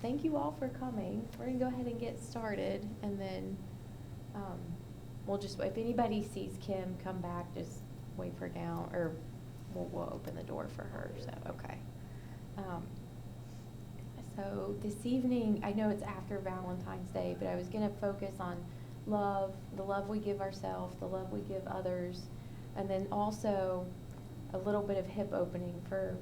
thank you all for coming. We're gonna go ahead and get started, and then we'll just, if anybody sees Kim come back, just wait for her down, or we'll open the door for her, so, okay. So this evening, I know it's after Valentine's Day, but I was gonna focus on love, the love we give ourselves, the love we give others, and then also a little bit of hip opening for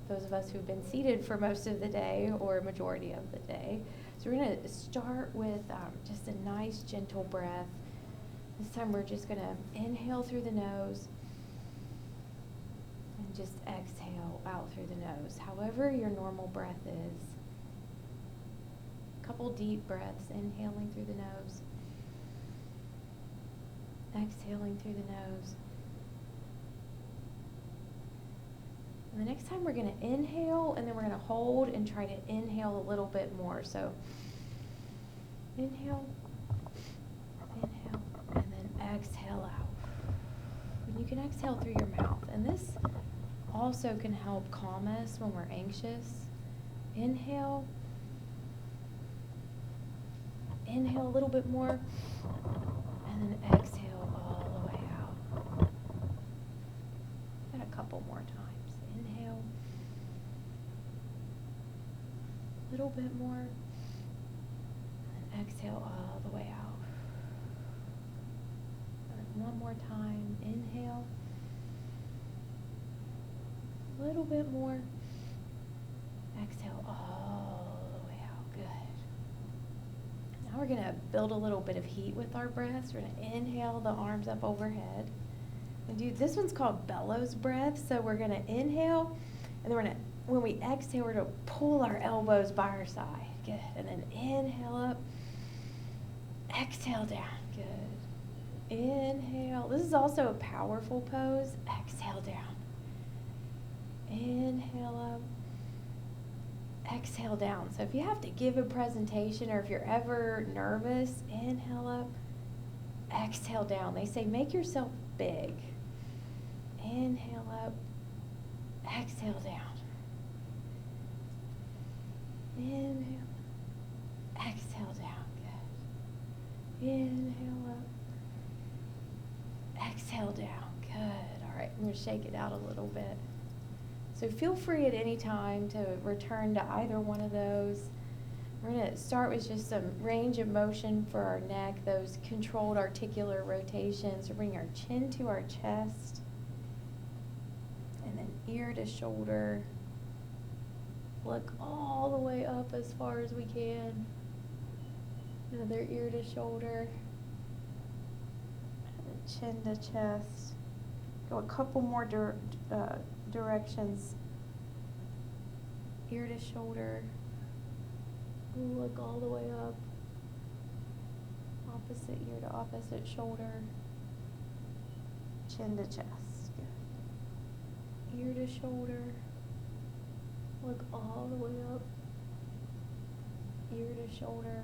those of us who've been seated for most of the day or majority of the day. So we're going to start with just a nice gentle breath. This time we're just going to inhale through the nose and just exhale out through the nose, however your normal breath is. A couple deep breaths, inhaling through the nose, exhaling through the nose. And the next time we're going to inhale, and then we're going to hold and try to inhale a little bit more. So inhale, inhale, and then exhale out. And you can exhale through your mouth. And this also can help calm us when we're anxious. Inhale. Inhale a little bit more, and then exhale all the way out. And a couple more times. Inhale, a little bit more, and then exhale all the way out. And one more time, inhale, a little bit more, exhale all the way out. Good. Now we're going to build a little bit of heat with our breaths. We're going to inhale the arms up overhead. And this one's called bellows breath. So we're going to inhale, and then when we exhale, we're going to pull our elbows by our side. Good. And then inhale up, exhale down. Good. Inhale. This is also a powerful pose. Exhale down. Inhale up, exhale down. So if you have to give a presentation, or if you're ever nervous, inhale up, exhale down. They say make yourself big. Inhale up, exhale down. Inhale, exhale down. Good. Inhale up, exhale down. Good. All right, I'm going to shake it out a little bit. So feel free at any time to return to either one of those. We're going to start with just some range of motion for our neck, those controlled articular rotations. So bring our chin to our chest, and then ear to shoulder. Look all the way up as far as we can. Another ear to shoulder, and then chin to chest. Go a couple more directions. Ear to shoulder. Look all the way up. Opposite ear to opposite shoulder. Chin to chest. Good. Ear to shoulder. Look all the way up. Ear to shoulder.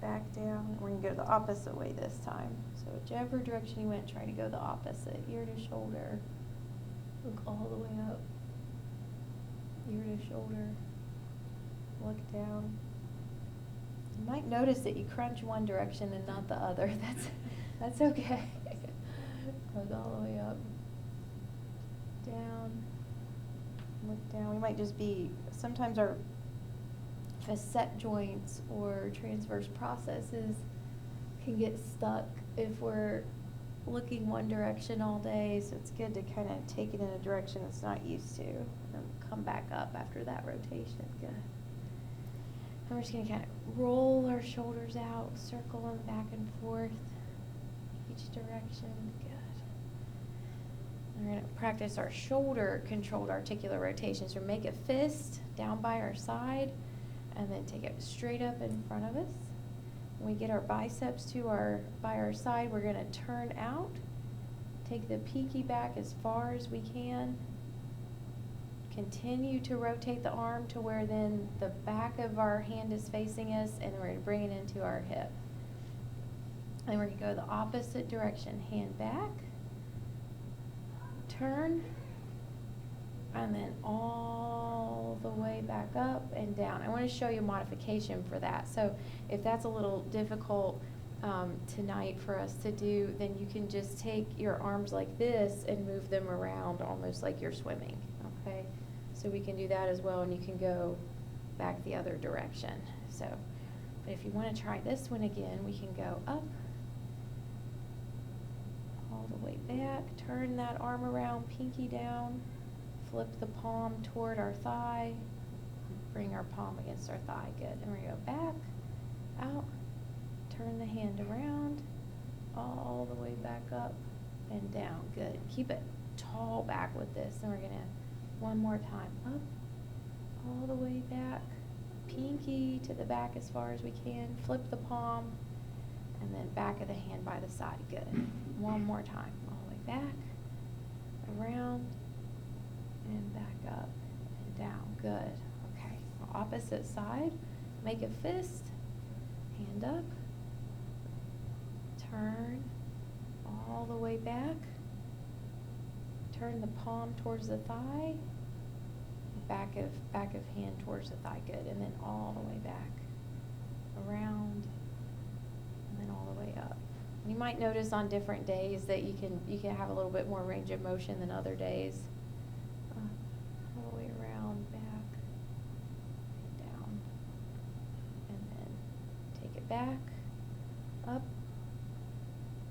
Back down. We're going to go the opposite way this time. So whichever direction you went, try to go the opposite. Ear to shoulder. Look all the way up. Ear to shoulder. Look down. You might notice that you crunch one direction and not the other. That's okay. Look all the way up. Down. Look down. We might just be, sometimes our facet joints or transverse processes can get stuck if we're looking one direction all day, so it's good to kind of take it in a direction it's not used to and come back up after that rotation. Good. And we're just going to kind of roll our shoulders out, circle them back and forth each direction. Good. And we're going to practice our shoulder controlled articular rotation. So make a fist down by our side, and then take it straight up in front of us. When we get our biceps by our side, we're going to turn out. Take the pinky back as far as we can. Continue to rotate the arm to where then the back of our hand is facing us, and then we're going to bring it into our hip. And we're going to go the opposite direction. Hand back. Turn. and then all the way back up and down. I want to show you a modification for that. So if that's a little difficult tonight for us to do, then you can just take your arms like this and move them around almost like you're swimming, okay? So we can do that as well, and you can go back the other direction. So, but if you want to try this one again, we can go up, all the way back, turn that arm around, pinky down, flip the palm toward our thigh, bring our palm against our thigh, good. And we're going to go back, out, turn the hand around, all the way back up and down, good. Keep it tall back with this, and we're going to, one more time, up, all the way back, pinky to the back as far as we can, flip the palm, and then back of the hand by the side, good. One more time, all the way back, around, and back up and down, good. Okay, opposite side, make a fist, hand up, turn all the way back, turn the palm towards the thigh, back of hand towards the thigh, good, and then all the way back, around, and then all the way up. And you might notice on different days that you can have a little bit more range of motion than other days. All the way around, back, and down, and then take it back, up,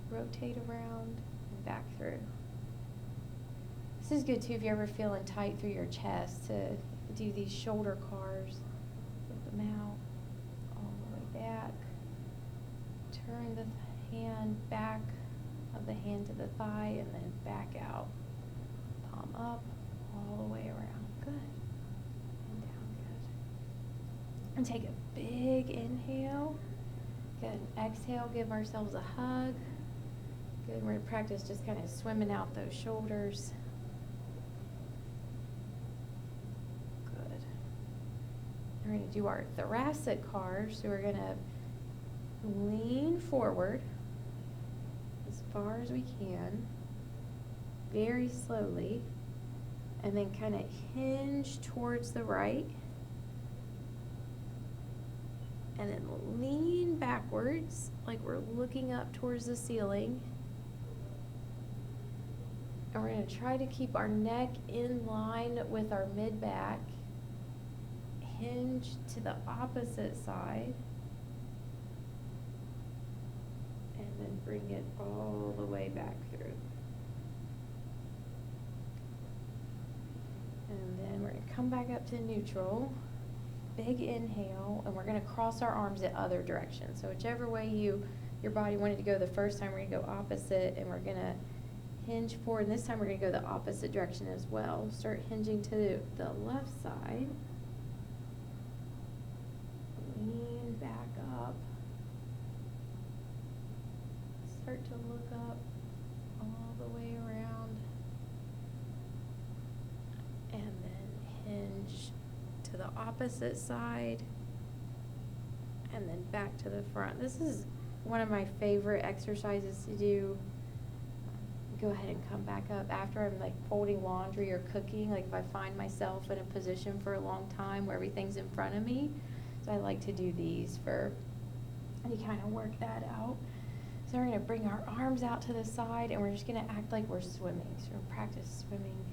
rotate around, and back through. This is good too if you're ever feeling tight through your chest, to do these shoulder cars. Flip them out, all the way back. Turn the hand back of the hand to the thigh, and then back out. Palm up, all the way around. Good. And down, good. And take a big inhale. Good. Exhale, give ourselves a hug. Good. We're going to practice just kind of swimming out those shoulders. Good. We're going to do our thoracic cars. So we're going to lean forward as far as we can, very slowly, and then kind of hinge towards the right, and then lean backwards like we're looking up towards the ceiling. And we're going to try to keep our neck in line with our mid-back, hinge to the opposite side, and then bring it all the way back through. And then we're going to come back up to neutral. Big inhale, and we're going to cross our arms the other direction. So whichever way your body wanted to go the first time, we're going to go opposite, and we're going to hinge forward. And this time we're going to go the opposite direction as well. Start hinging to the left side. Lean back up. Start to look up all the way around, and then hinge to the opposite side, and then back to the front. This is one of my favorite exercises to do. Go ahead and come back up after I'm like folding laundry or cooking, like if I find myself in a position for a long time where everything's in front of me. So I like to do these and you kind of work that out. So we're going to bring our arms out to the side, and we're just going to act like we're swimming. So we're going to practice swimming.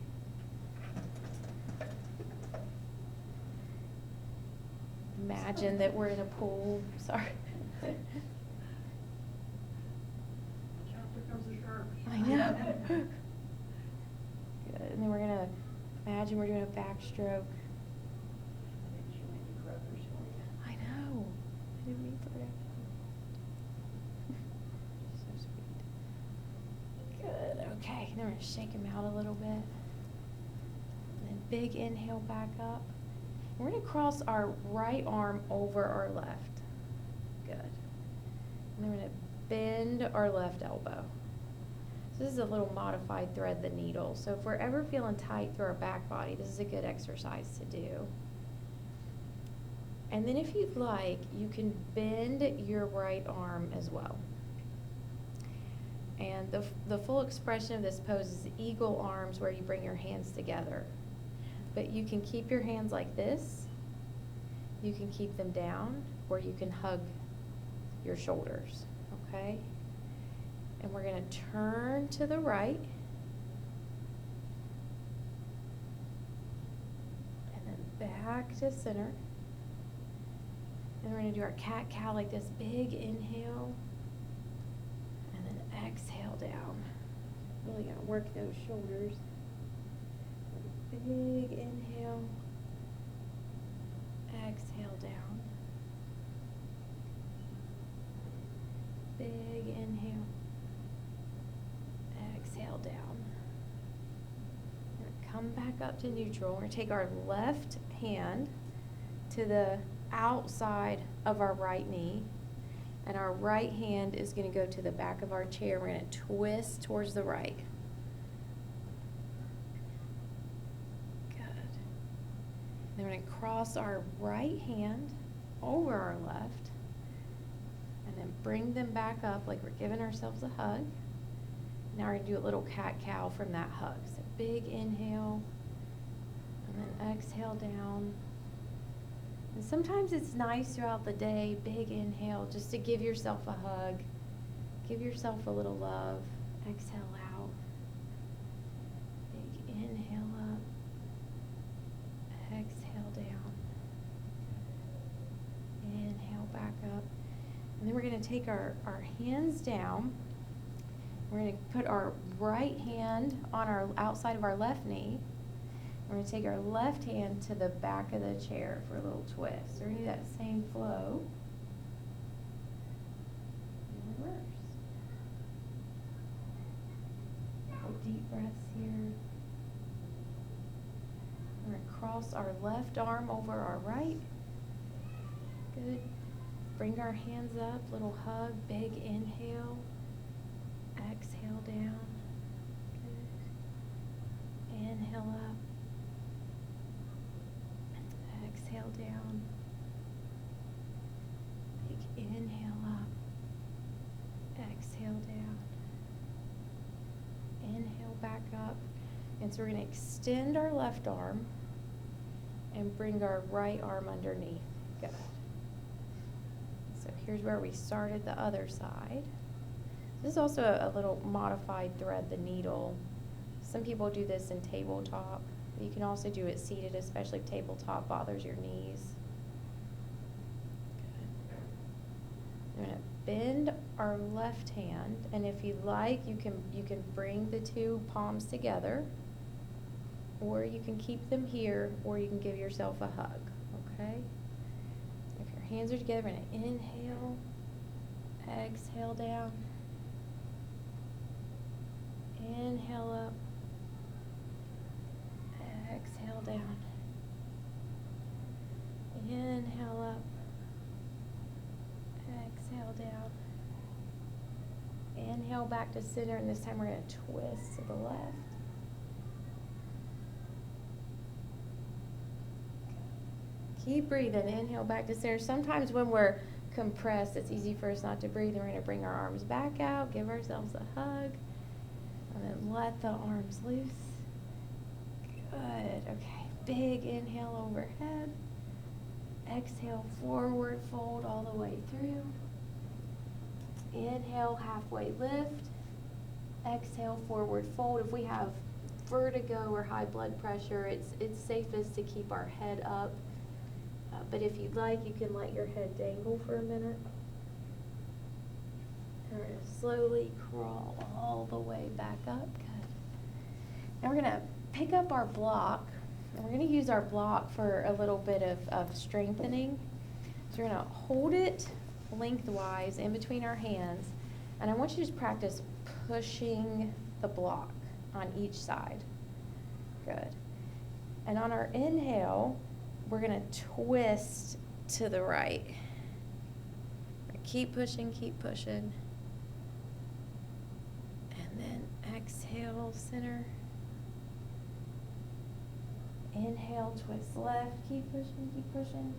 Imagine that we're in a pool. Sorry. I know. Good. And then we're going to imagine we're doing a backstroke. I know. I didn't mean for that. So sweet. Good. Okay. Then we're going to shake him out a little bit. And then big inhale back up. We're going to cross our right arm over our left. Good. And then we're going to bend our left elbow. So this is a little modified thread the needle. So if we're ever feeling tight through our back body, this is a good exercise to do. And then if you'd like, you can bend your right arm as well. And the full expression of this pose is eagle arms, where you bring your hands together. But you can keep your hands like this, you can keep them down, or you can hug your shoulders, okay? And we're gonna turn to the right, and then back to center. And we're gonna do our cat-cow like this, big inhale, and then exhale down. Really gotta work those shoulders. Big inhale, exhale down. Big inhale, exhale down. We're gonna come back up to neutral. We're gonna take our left hand to the outside of our right knee, and our right hand is going to go to the back of our chair. We're going to twist towards the right. Good. Then we're going to cross our right hand over our left, and then bring them back up like we're giving ourselves a hug. Now we're going to do a little cat-cow from that hug. So big inhale, and then exhale down. And sometimes it's nice throughout the day, big inhale, just to give yourself a hug, give yourself a little love. Exhale out. Big inhale up. Exhale down. Inhale back up. And then we're going to take our hands down. We're going to put our right hand on our outside of our left knee. We're going to take our left hand to the back of the chair for a little twist. We're going to do that same flow in reverse. Couple deep breaths here. We're going to cross our left arm over our right. Good. Bring our hands up, little hug, big inhale. Exhale down. Good. Inhale up. Exhale down. Big inhale up. Exhale down. Inhale back up. And so we're going to extend our left arm and bring our right arm underneath. Good. So here's where we started the other side. This is also a little modified thread the needle. Some people do this in tabletop. You can also do it seated, especially if tabletop bothers your knees. Good. We're going to bend our left hand, and if you like, you can bring the two palms together, or you can keep them here, or you can give yourself a hug, okay? If your hands are together, we're going to inhale, exhale down, inhale up, exhale down, inhale up, exhale down, inhale back to center, and this time we're going to twist to the left. Keep breathing, inhale back to center. Sometimes when we're compressed, it's easy for us not to breathe, and we're going to bring our arms back out, give ourselves a hug, and then let the arms loose. Good, okay, big inhale overhead, exhale forward fold all the way through, inhale halfway lift, exhale forward fold. If we have vertigo or high blood pressure, it's safest to keep our head up, but if you'd like, you can let your head dangle for a minute. And we're going to slowly crawl all the way back up. Good. Now we're going to pick up our block, and we're going to use our block for a little bit of strengthening. So we're going to hold it lengthwise in between our hands, and I want you to just practice pushing the block on each side. Good. And on our inhale, we're going to twist to the right. Keep pushing, keep pushing. And then exhale, center. Inhale, twist left, keep pushing, keep pushing.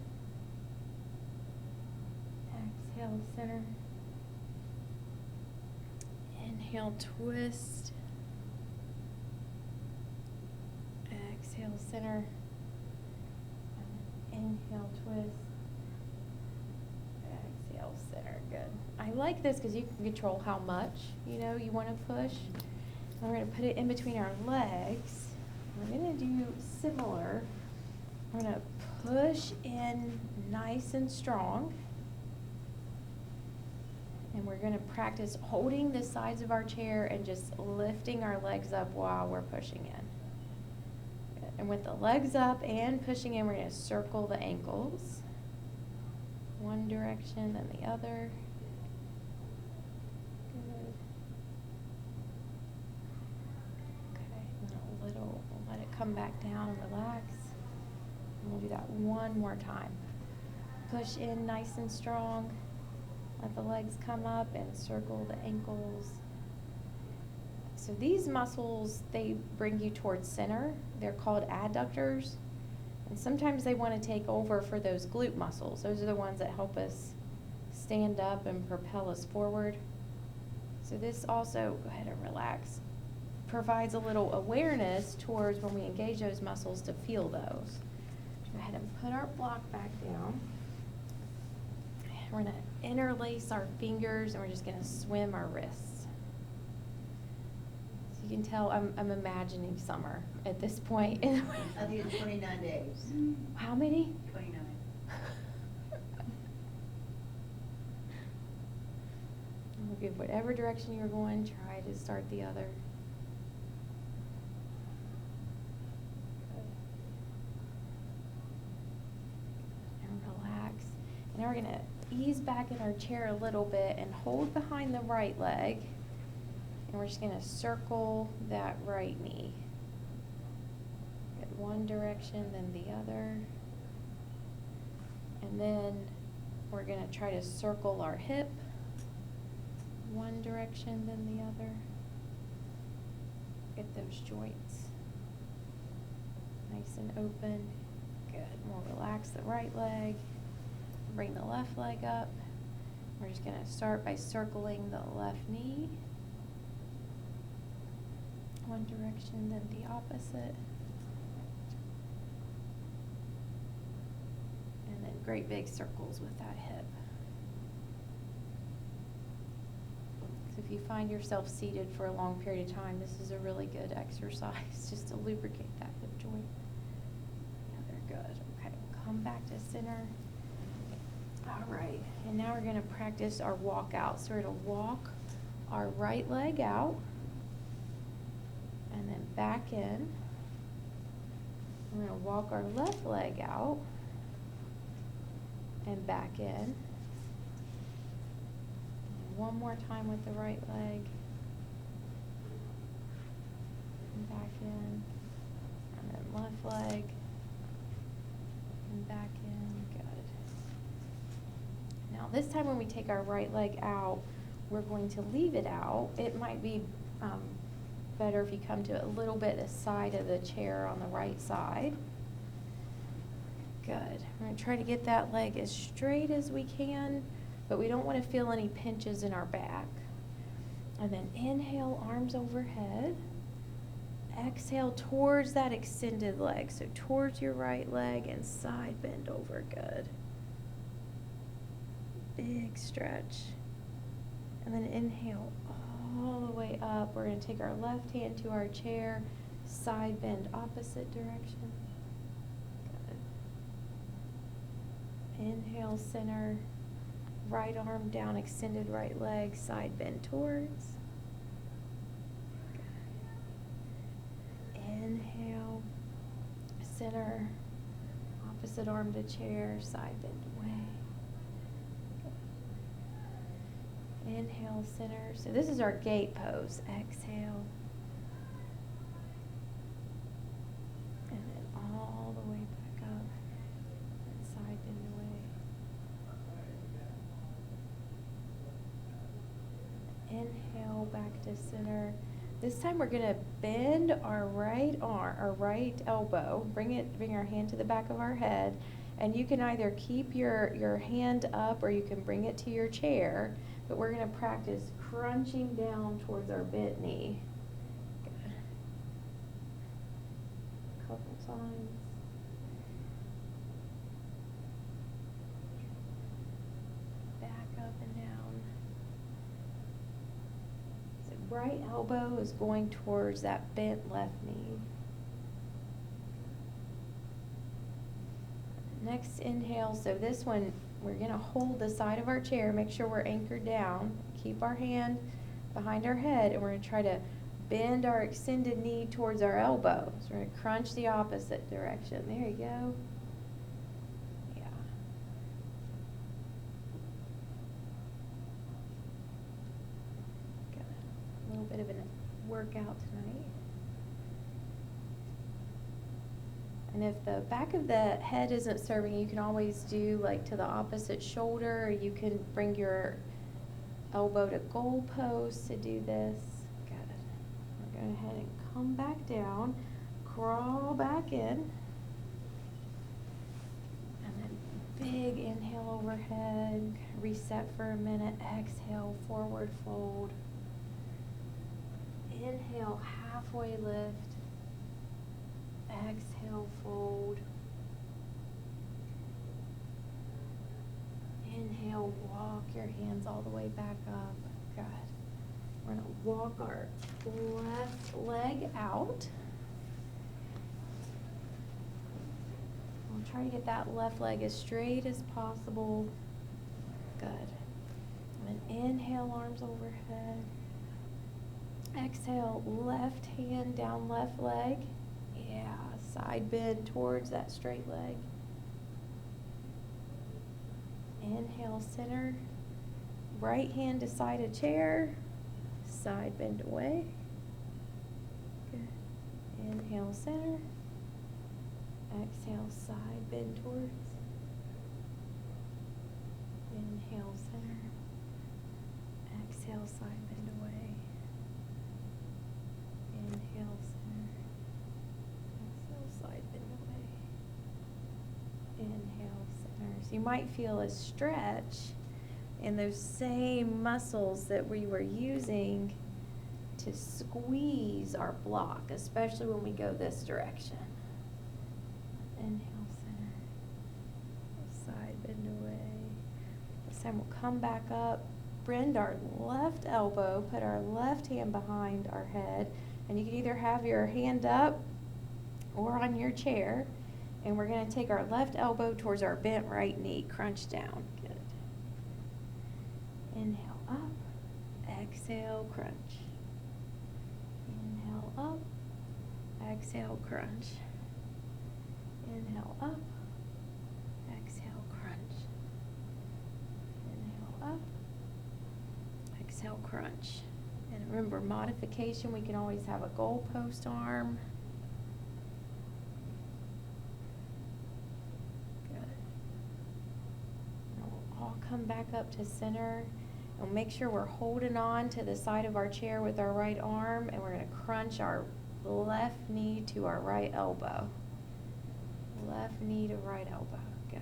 Exhale, center. Inhale, twist. Exhale, center. Inhale, twist. Exhale, center. Good. I like this because you can control how much, you want to push. And we're going to put it in between our legs. We're going to do similar. We're going to push in nice and strong. And we're going to practice holding the sides of our chair and just lifting our legs up while we're pushing in. Good. And with the legs up and pushing in, we're going to circle the ankles. One direction, then the other. Good. Okay, and a little, we'll let it come back down and relax. And we'll do that one more time. Push in nice and strong. Let the legs come up and circle the ankles. So these muscles, they bring you towards center. They're called adductors. And sometimes they want to take over for those glute muscles. Those are the ones that help us stand up and propel us forward. So this also, go ahead and relax, provides a little awareness towards when we engage those muscles to feel those. Go ahead and put our block back down. We're going to interlace our fingers and we're just going to swim our wrists. So you can tell I'm imagining summer at this point. I think it's 29 days. How many? 29. We'll give whatever direction you're going, try to start the other. And relax. And now we're going to ease back in our chair a little bit and hold behind the right leg. And we're just going to circle that right knee. Get one direction, then the other. And then we're going to try to circle our hip. One direction, then the other. Get those joints nice and open. Good. We'll relax the right leg. Bring the left leg up. We're just going to start by circling the left knee. One direction, then the opposite. And then great big circles with that hip. So if you find yourself seated for a long period of time, this is a really good exercise just to lubricate that hip joint. Yeah, they're good. Okay, come back to center. All right, and now we're going to practice our walk out. So we're going to walk our right leg out and then back in. We're going to walk our left leg out and back in. And one more time with the right leg and back in. And then left leg and back in. Good. Now this time when we take our right leg out, we're going to leave it out. It might be better if you come to a little bit the side of the chair on the right side. Good. We're going to try to get that leg as straight as we can, but we don't want to feel any pinches in our back. And then inhale, arms overhead. Exhale towards that extended leg. So towards your right leg and side bend over. Good. Big stretch. And then inhale all the way up. We're going to take our left hand to our chair, side bend opposite direction. Good. Inhale, center, right arm down, extended right leg, side bend towards. Good. Inhale, center, opposite arm to chair, side bend away. Inhale, center. So this is our gate pose. Exhale. And then all the way back up. And side bend away. Inhale, back to center. This time we're going to bend our right arm, our right elbow. Bring our hand to the back of our head. And you can either keep your hand up or you can bring it to your chair. But we're going to practice crunching down towards our bent knee. Good. Couple times. and down. So right elbow is going towards that bent left knee. Next inhale, so this one, we're gonna hold the side of our chair, make sure we're anchored down, keep our hand behind our head, and we're gonna try to bend our extended knee towards our elbow. So we're gonna crunch the opposite direction. There you go. Yeah. Got a little bit of a workout tonight. And if the back of the head isn't serving, you can always do like to the opposite shoulder, or you can bring your elbow to goal post to do this. Got it. We're going ahead and come back down, crawl back in, and then big inhale overhead, reset for a minute, exhale, forward fold, inhale, halfway lift, exhale, fold. Inhale, walk your hands all the way back up. Good. We're going to walk our left leg out. We'll try to get that left leg as straight as possible. Good. And then inhale, arms overhead. Exhale, left hand down left leg. Yeah, side bend towards that straight leg. Inhale, center. Right hand to side of chair. Side bend away. Good. Inhale, center. Exhale, side bend towards. Inhale, center. Exhale, side bend away. Inhale, center. Exhale, side bend away. Inhale, center. So you might feel a stretch in those same muscles that we were using to squeeze our block, especially when we go this direction. Inhale, center. Side bend away. This time we'll come back up, bend our left elbow, put our left hand behind our head, and you can either have your hand up or on your chair, and we're going to take our left elbow towards our bent right knee, crunch down. Good. Inhale up, exhale, crunch. Inhale up, exhale, crunch. Inhale up, exhale, crunch. Inhale up, exhale, crunch. And remember, modification, we can always have a goal post arm. Good. And we'll all come back up to center. And make sure we're holding on to the side of our chair with our right arm, and we're going to crunch our left knee to our right elbow. Left knee to right elbow. Good.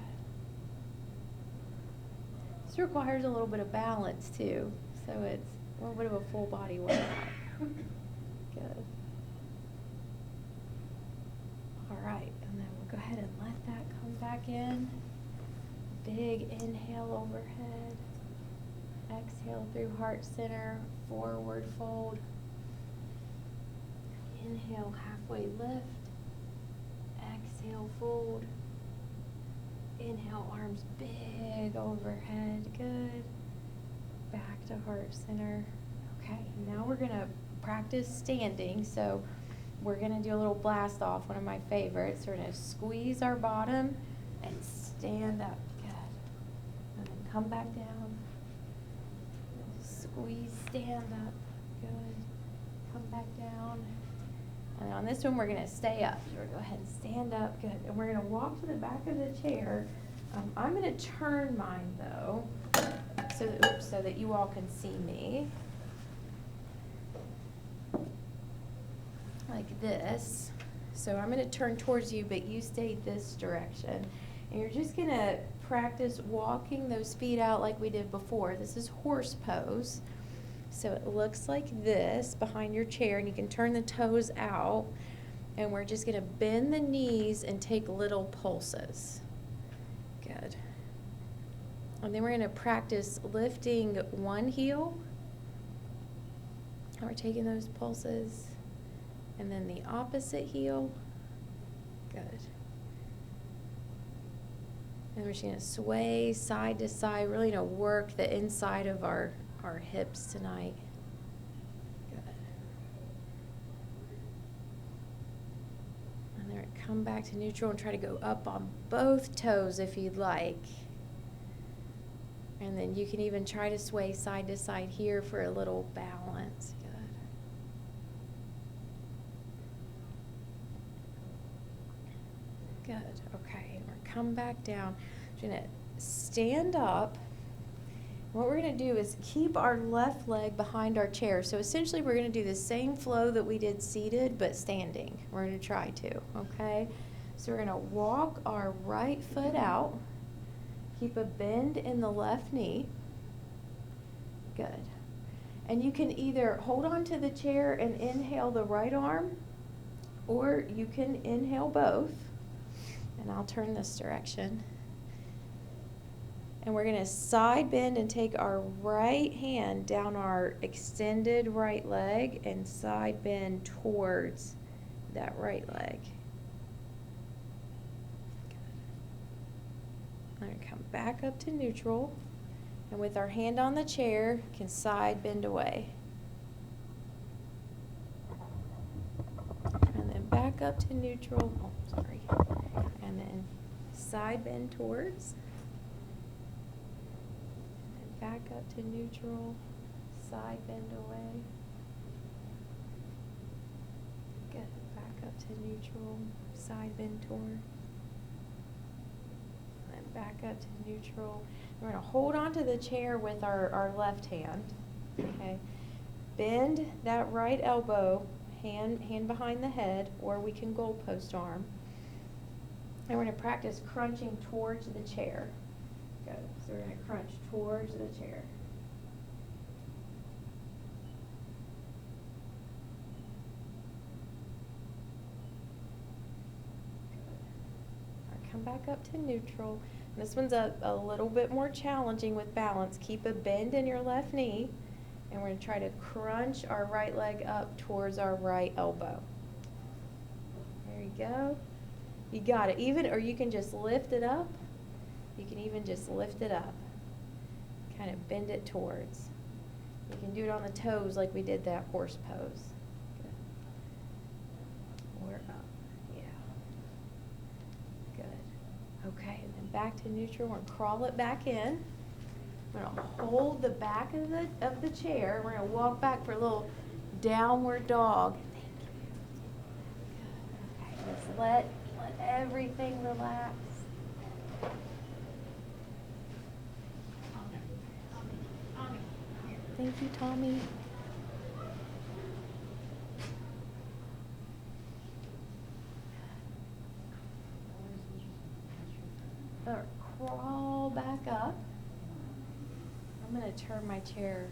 This requires a little bit of balance too, so it's a little bit of a full body workout. Good. All right, and then we'll go ahead and let that come back in. Big inhale overhead. Exhale through heart center, forward fold. Inhale, halfway lift. Exhale, fold. Inhale, arms big overhead. Good. Back to heart center. Okay, now we're going to practice standing. So we're going to do a little blast off, one of my favorites. We're going to squeeze our bottom and stand up. Good. And then come back down. Squeeze, stand up. Good. Come back down. And on this one, we're going to stay up. So we're going to go ahead and stand up. Good. And we're going to walk to the back of the chair. I'm going to turn mine, though, so that you all can see me. Like this. So I'm going to turn towards you, but you stay this direction. And you're just going to practice walking those feet out like we did before. This is horse pose. So it looks like this behind your chair, and you can turn the toes out. And we're just going to bend the knees and take little pulses. Good. And then we're gonna practice lifting one heel. And we're taking those pulses. And then the opposite heel. Good. And we're just gonna sway side to side, really gonna work the inside of our hips tonight. Good. And then come back to neutral and try to go up on both toes if you'd like. And then you can even try to sway side to side here for a little balance. Good. Good. Okay. And we're come back down. We're gonna stand up. What we're gonna do is keep our left leg behind our chair. So essentially we're gonna do the same flow that we did seated, but standing. We're gonna try to, okay? So we're gonna walk our right foot out. Keep a bend in the left knee. Good. And you can either hold on to the chair and inhale the right arm, or you can inhale both. And I'll turn this direction. And we're going to side bend and take our right hand down our extended right leg and side bend towards that right leg. I'm going to come back up to neutral, and with our hand on the chair, can side bend away. And then back up to neutral, and then side bend towards, and then back up to neutral, side bend away. Good, back up to neutral, side bend toward. Back up to neutral. We're going to hold on to the chair with our left hand. Okay. Bend that right elbow, hand behind the head, or we can goalpost arm. And we're going to practice crunching towards the chair. Good. So we're going to crunch towards the chair. Good. Come back up to neutral. This one's a little bit more challenging with balance. Keep a bend in your left knee, and we're going to try to crunch our right leg up towards our right elbow. There you go. You got it. Even, or you can just lift it up. You can even just lift it up. Kind of bend it towards. You can do it on the toes like we did that horse pose. Good. Or up. Yeah. Good. Okay. Back to neutral. We're going to crawl it back in. We're going to hold the back of the chair. We're going to walk back for a little downward dog. Okay, just let everything relax. Thank you, Tommy. Crawl back up. I'm going to turn my chair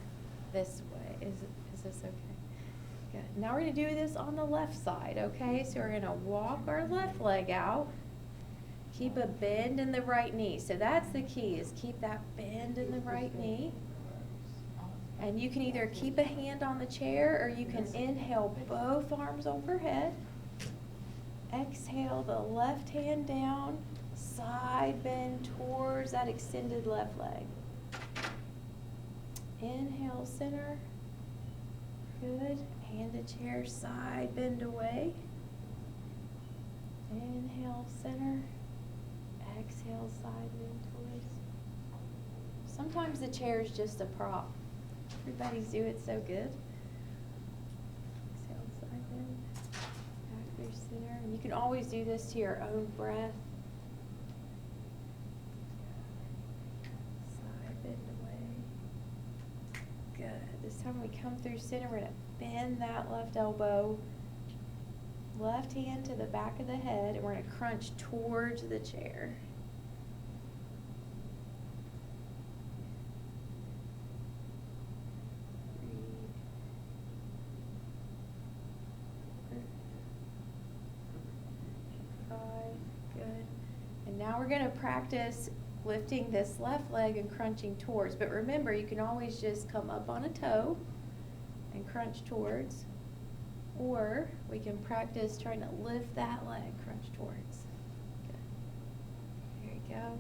this way. Is this okay? Good. Now we're going to do this on the left side, okay? So we're going to walk our left leg out. Keep a bend in the right knee. So that's the key, is keep that bend in the right knee. And you can either keep a hand on the chair, or you can inhale both arms overhead. Exhale the left hand down. Side bend towards that extended left leg. Inhale, center. Good. Hand to chair, side bend away. Inhale, center. Exhale, side bend towards. Sometimes the chair is just a prop. Everybody's doing it so good. Exhale, side bend. Back through center. And you can always do this to your own breath. Good. This time we come through center, we're going to bend that left elbow, left hand to the back of the head, and we're going to crunch towards the chair. Good. And now we're going to practice lifting this left leg and crunching towards. But remember, you can always just come up on a toe and crunch towards, or we can practice trying to lift that leg, crunch towards. Good. There you go.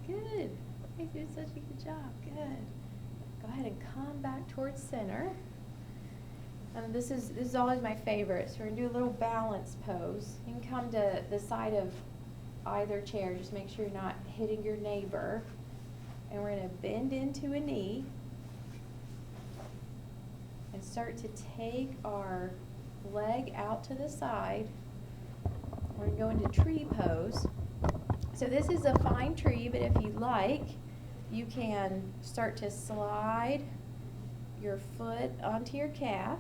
Good. You did such a good job. Good. Go ahead and come back towards center. This is always my favorite. So we're gonna do a little balance pose. You can come to the side of either chair. Just make sure you're not hitting your neighbor. And we're gonna bend into a knee and start to take our leg out to the side. We're gonna go into tree pose. So this is a fine tree, but if you like, you can start to slide your foot onto your calf.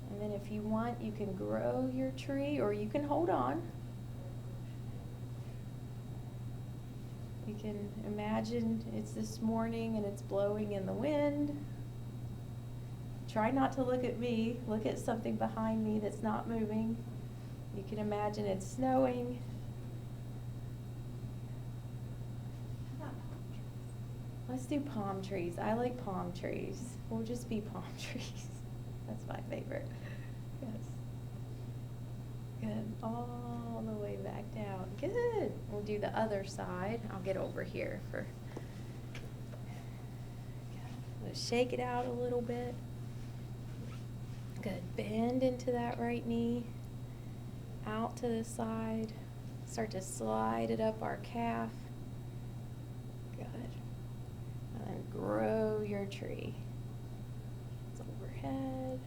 And then if you want, you can grow your tree, or you can hold on. You can imagine it's this morning and it's blowing in the wind. Try not to look at me. Look at something behind me that's not moving. You can imagine it's snowing. Let's do palm trees. I like palm trees. We'll just be palm trees. That's my favorite. Yes. Good. All the way back down. Good. We'll do the other side. I'll get over here for. Let's shake it out a little bit. Good. Bend into that right knee. Out to the side. Start to slide it up our calf. Good. And then grow your tree. It's overhead.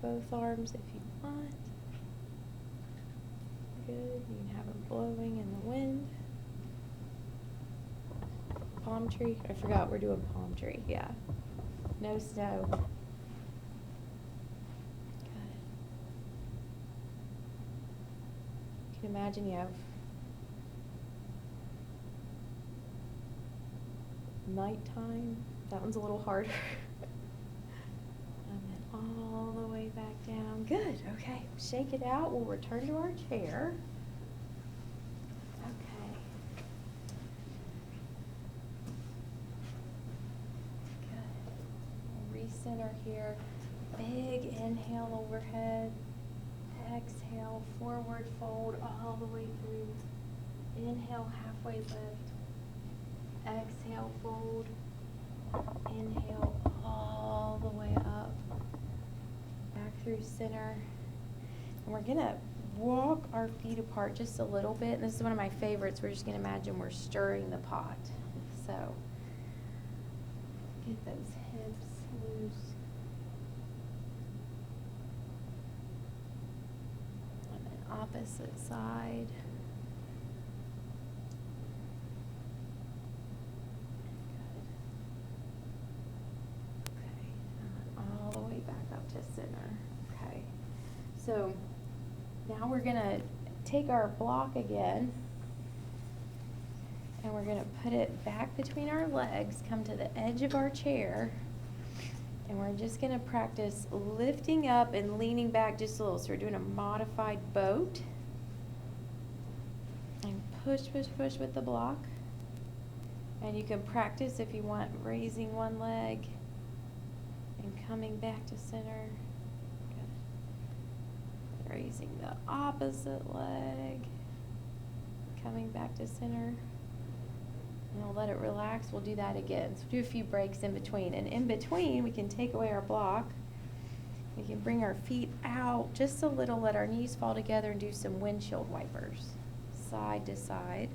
Both arms if you want. Good. You can have them blowing in the wind. Palm tree. I forgot we're doing palm tree. Yeah. No snow. Good. You can imagine you have nighttime. That one's a little harder. And then all the way back down. Good. Okay. Shake it out. We'll return to our chair. Okay. Good. We'll recenter here. Big inhale overhead. Exhale, forward fold all the way through. Inhale, halfway lift. Exhale, fold. Inhale all the way up. Back through center. And we're going to walk our feet apart just a little bit. And this is one of my favorites. We're just going to imagine we're stirring the pot. So get those hips loose. And then opposite side. Center. Okay, so now we're gonna take our block again and we're gonna put it back between our legs, come to the edge of our chair, and we're just gonna practice lifting up and leaning back just a little. So we're doing a modified boat, and push, push, push with the block. And you can practice if you want raising one leg and coming back to center. Good. Raising the opposite leg, coming back to center. And we'll let it relax. We'll do that again. So do a few breaks in between. And in between, we can take away our block. We can bring our feet out just a little, let our knees fall together, and do some windshield wipers, side to side.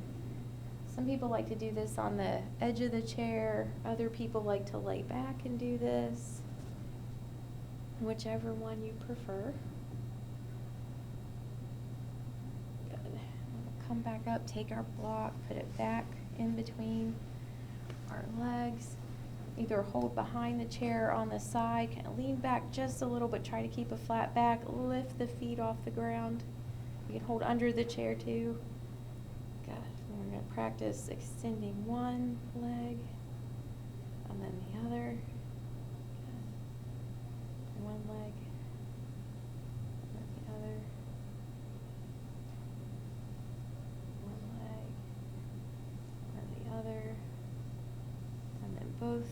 Some people like to do this on the edge of the chair. Other people like to lay back and do this. Whichever one you prefer. Good. Come back up, take our block, put it back in between our legs. Either hold behind the chair on the side, kind of lean back just a little, but try to keep a flat back. Lift the feet off the ground. You can hold under the chair too. Good. And we're going to practice extending one leg and then the other. one leg, and then the other. One leg, and the other, and then both.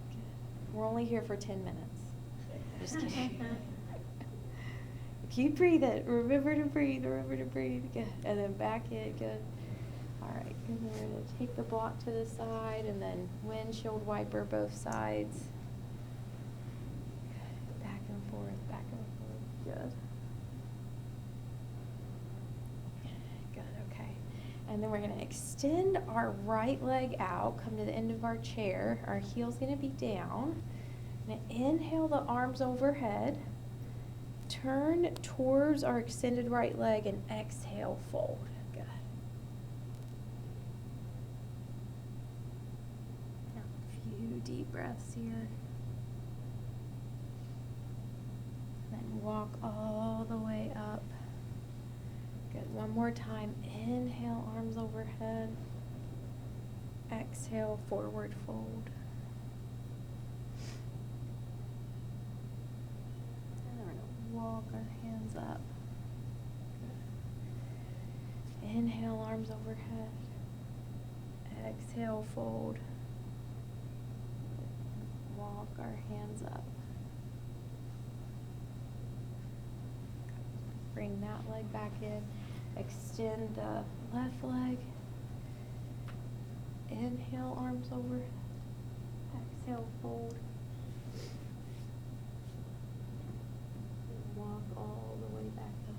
Good. We're only here for 10 minutes. Just kidding. Keep breathing. Remember to breathe. Remember to breathe. Good. And then back in. Good. All right. And then we're going to take the block to the side and then windshield wiper both sides. Good. Back and forth. Back and forth. Good. Good. Okay. And then we're going to extend our right leg out. Come to the end of our chair. Our heel's going to be down. Now inhale the arms overhead. Turn towards our extended right leg and exhale, fold. Good. Now a few deep breaths here. Then walk all the way up. Good. One more time. Inhale, arms overhead. Exhale, forward fold. Walk our hands up. Good. Inhale, arms overhead. Exhale, fold. Walk our hands up. Bring that leg back in. Extend the left leg. Inhale, arms overhead. Exhale, fold. Walk all the way back up.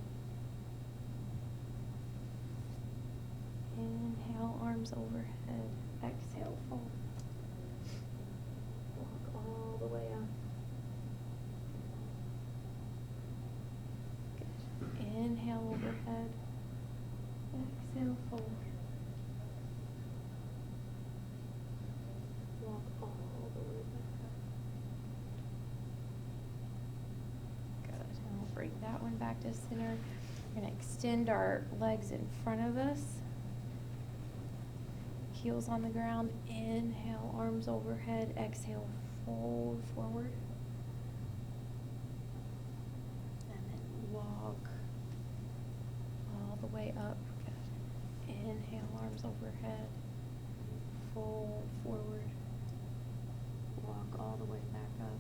Inhale, arms overhead. Exhale, fold. Walk all the way up. Good. Inhale, overhead. Exhale, fold. Walk all the way back up. Bring that one back to center. We're going to extend our legs in front of us. Heels on the ground. Inhale, arms overhead. Exhale, fold forward. And then walk all the way up. Good. Inhale, arms overhead. Fold forward. Walk all the way back up.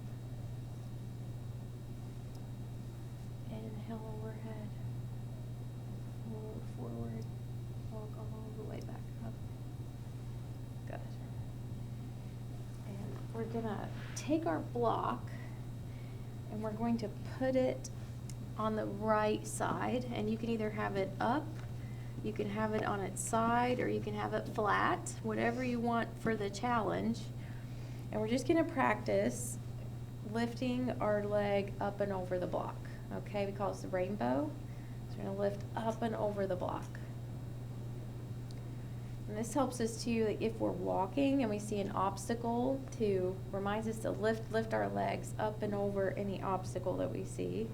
Inhale overhead, fold forward, walk all the way back up. Good. And we're gonna take our block and we're going to put it on the right side, and you can either have it up, you can have it on its side, or you can have it flat, whatever you want for the challenge. And we're just gonna practice lifting our leg up and over the block. Okay, we call this the rainbow. So we're going to lift up and over the block. And this helps us too, like if we're walking and we see an obstacle, to reminds us to lift our legs up and over any obstacle that we see.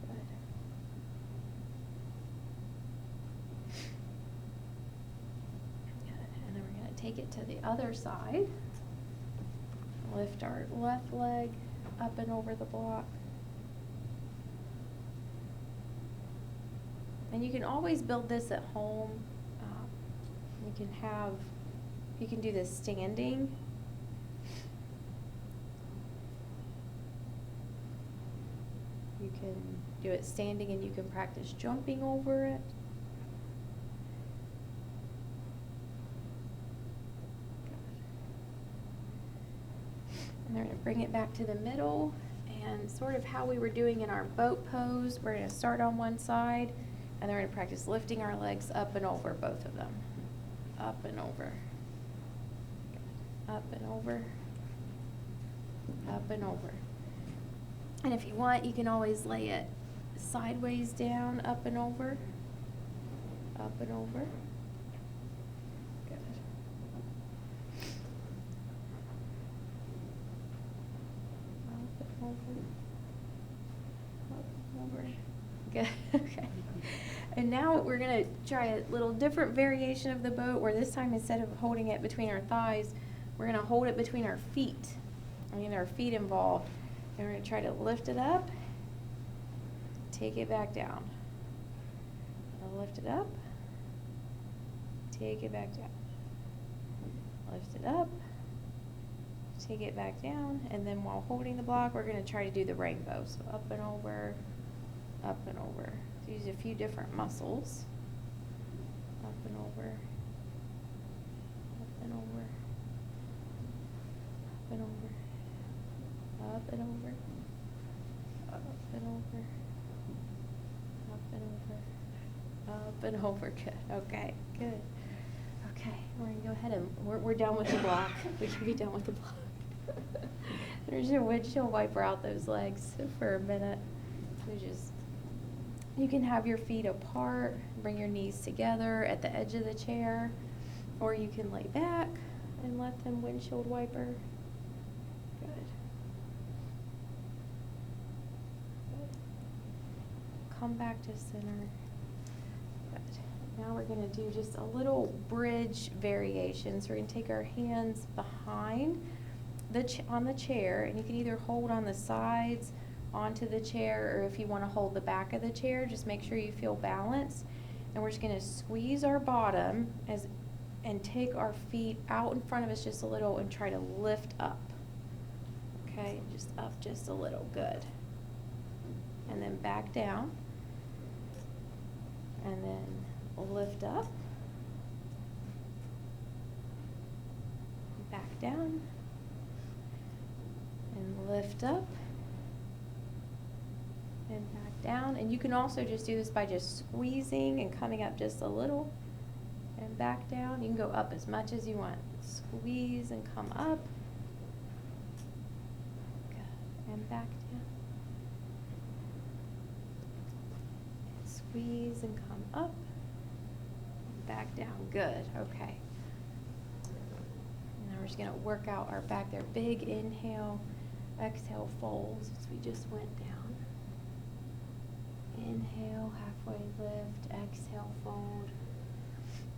Good. Good. And then we're going to take it to the other side. Lift our left leg up and over the block. And you can always build this at home. You can do this standing. You can do it standing and you can practice jumping over it. And they're going to bring it back to the middle, and sort of how we were doing in our boat pose, we're going to start on one side, and then we're going to practice lifting our legs up and over, both of them. Up and over. Up and over. Up and over. And if you want, you can always lay it sideways down, up and over. Up and over. Good. Over. Good. Okay. And now we're going to try a little different variation of the boat, where this time instead of holding it between our thighs, we're going to hold it between our feet. our feet involved. And we're gonna try to lift it up, take it back down. Lift it up, take it back down. Lift it up, take it back down, and then while holding the block, we're gonna try to do the rainbow. So up and over, up and over. So use a few different muscles. Up and over, up and over, up and over, up and over, up and over, up and over, up and over. Good. Okay, good. Okay, we're gonna go ahead and we're done with the block. We can be done with the block. There's your windshield wiper out those legs for a minute. So you can have your feet apart, bring your knees together at the edge of the chair, or you can lay back and let them windshield wiper. Good. Good. Come back to center. Good. Now we're going to do just a little bridge variation. So we're going to take our hands behind on the chair, and you can either hold on the sides onto the chair, or if you want to hold the back of the chair, just make sure you feel balanced. And we're just going to squeeze our bottom and take our feet out in front of us just a little and try to lift up. Okay, just up just a little. Good. And then back down. And then lift up. Back down. And lift up. And back down. And you can also just do this by just squeezing and coming up just a little and back down. You can go up as much as you want. Squeeze and come up. Good. And back down. And squeeze and come up. And back down. Good. Okay. And now we're just going to work out our back there. Big inhale. Exhale, folds as we just went down. Inhale, halfway lift, exhale, fold.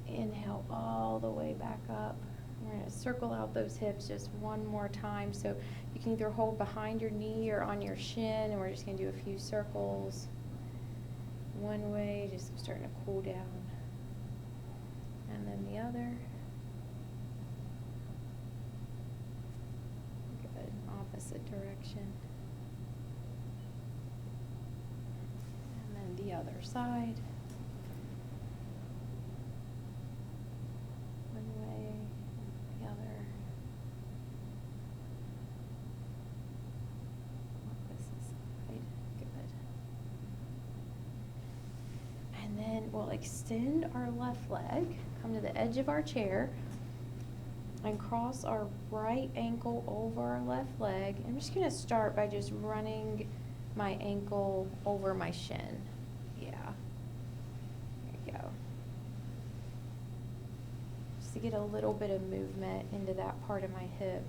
Inhale all the way back up. We're going to circle out those hips just one more time. So you can either hold behind your knee or on your shin, and we're just going to do a few circles. One way, just starting to cool down. And then the other. Good, opposite direction. The other side. One way, the other. Opposite side. Good. And then we'll extend our left leg, come to the edge of our chair, and cross our right ankle over our left leg. I'm just going to start by just running my ankle over my shin. To get a little bit of movement into that part of my hip.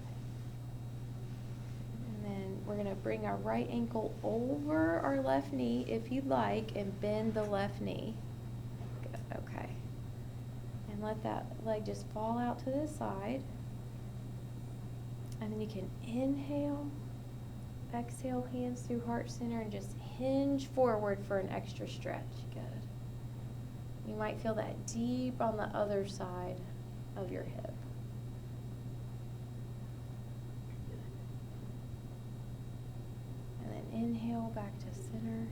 And then we're going to bring our right ankle over our left knee if you'd like, and bend the left knee. Good. Okay. And let that leg just fall out to the side. And then you can inhale, exhale, hands through heart center, and just hinge forward for an extra stretch. Good. You might feel that deep on the other side of your hip. And then inhale back to center.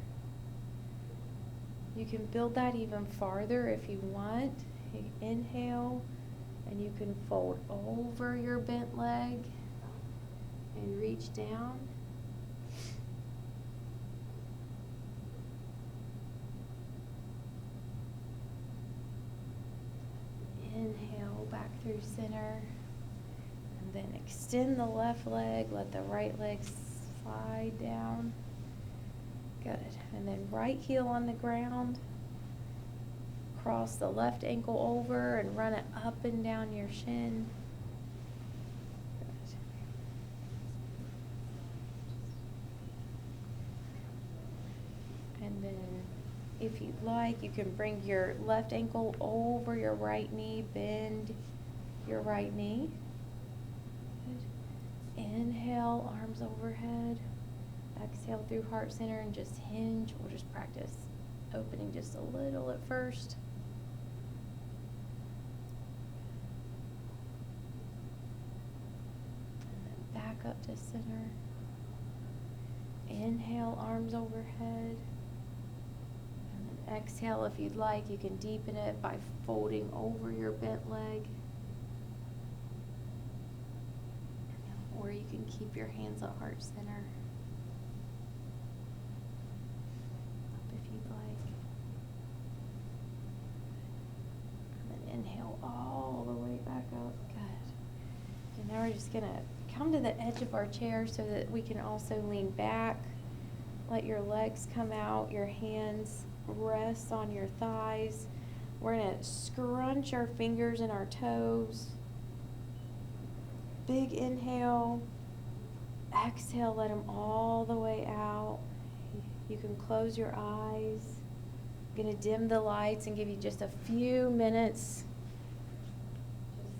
You can build that even farther if you want. You inhale, and you can fold over your bent leg and reach down. Inhale back through center, and then extend the left leg, let the right leg slide down. Good. And then right heel on the ground, cross the left ankle over and run it up and down your shin. Good. And then if you'd like, you can bring your left ankle over your right knee, bend your right knee. Good. Inhale, arms overhead. Exhale through heart center and just hinge. We'll just practice opening just a little at first. And then back up to center. Inhale, arms overhead. And then exhale, if you'd like, you can deepen it by folding over your bent leg. Or you can keep your hands at heart center. Up if you'd like. And then inhale all the way back up. Good. And now we're just going to come to the edge of our chair so that we can also lean back. Let your legs come out, your hands rest on your thighs. We're going to scrunch our fingers and our toes. Big inhale. Exhale, let them all the way out. You can close your eyes. I'm going to dim the lights and give you just a few minutes. Just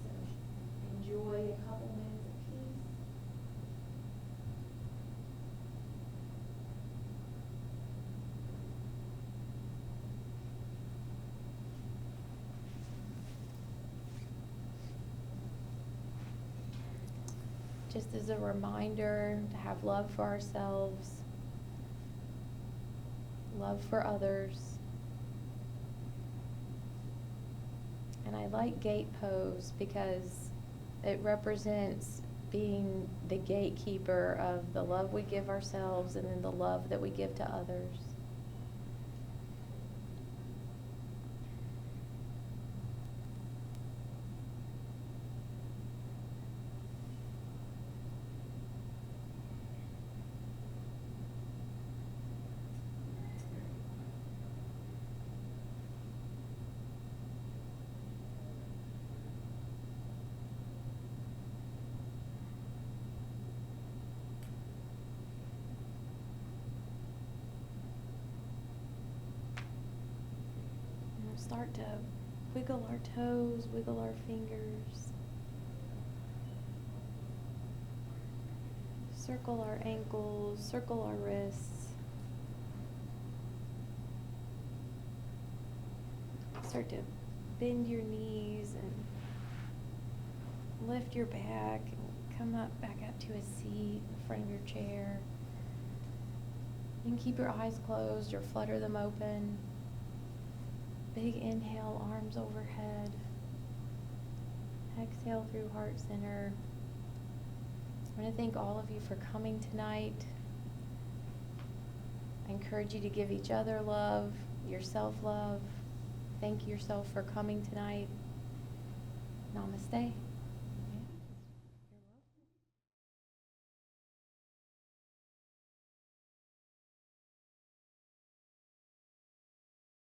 enjoy a couple minutes of peace. Just as a reminder to have love for ourselves, love for others. And I like gate pose because it represents being the gatekeeper of the love we give ourselves and then the love that we give to others. Start to wiggle our toes, wiggle our fingers. Circle our ankles, circle our wrists. Start to bend your knees and lift your back and come up back up to a seat in front of your chair. You can keep your eyes closed or flutter them open. Big inhale, arms overhead. Exhale through heart center. I want to thank all of you for coming tonight. I encourage you to give each other love, yourself love. Thank yourself for coming tonight. Namaste.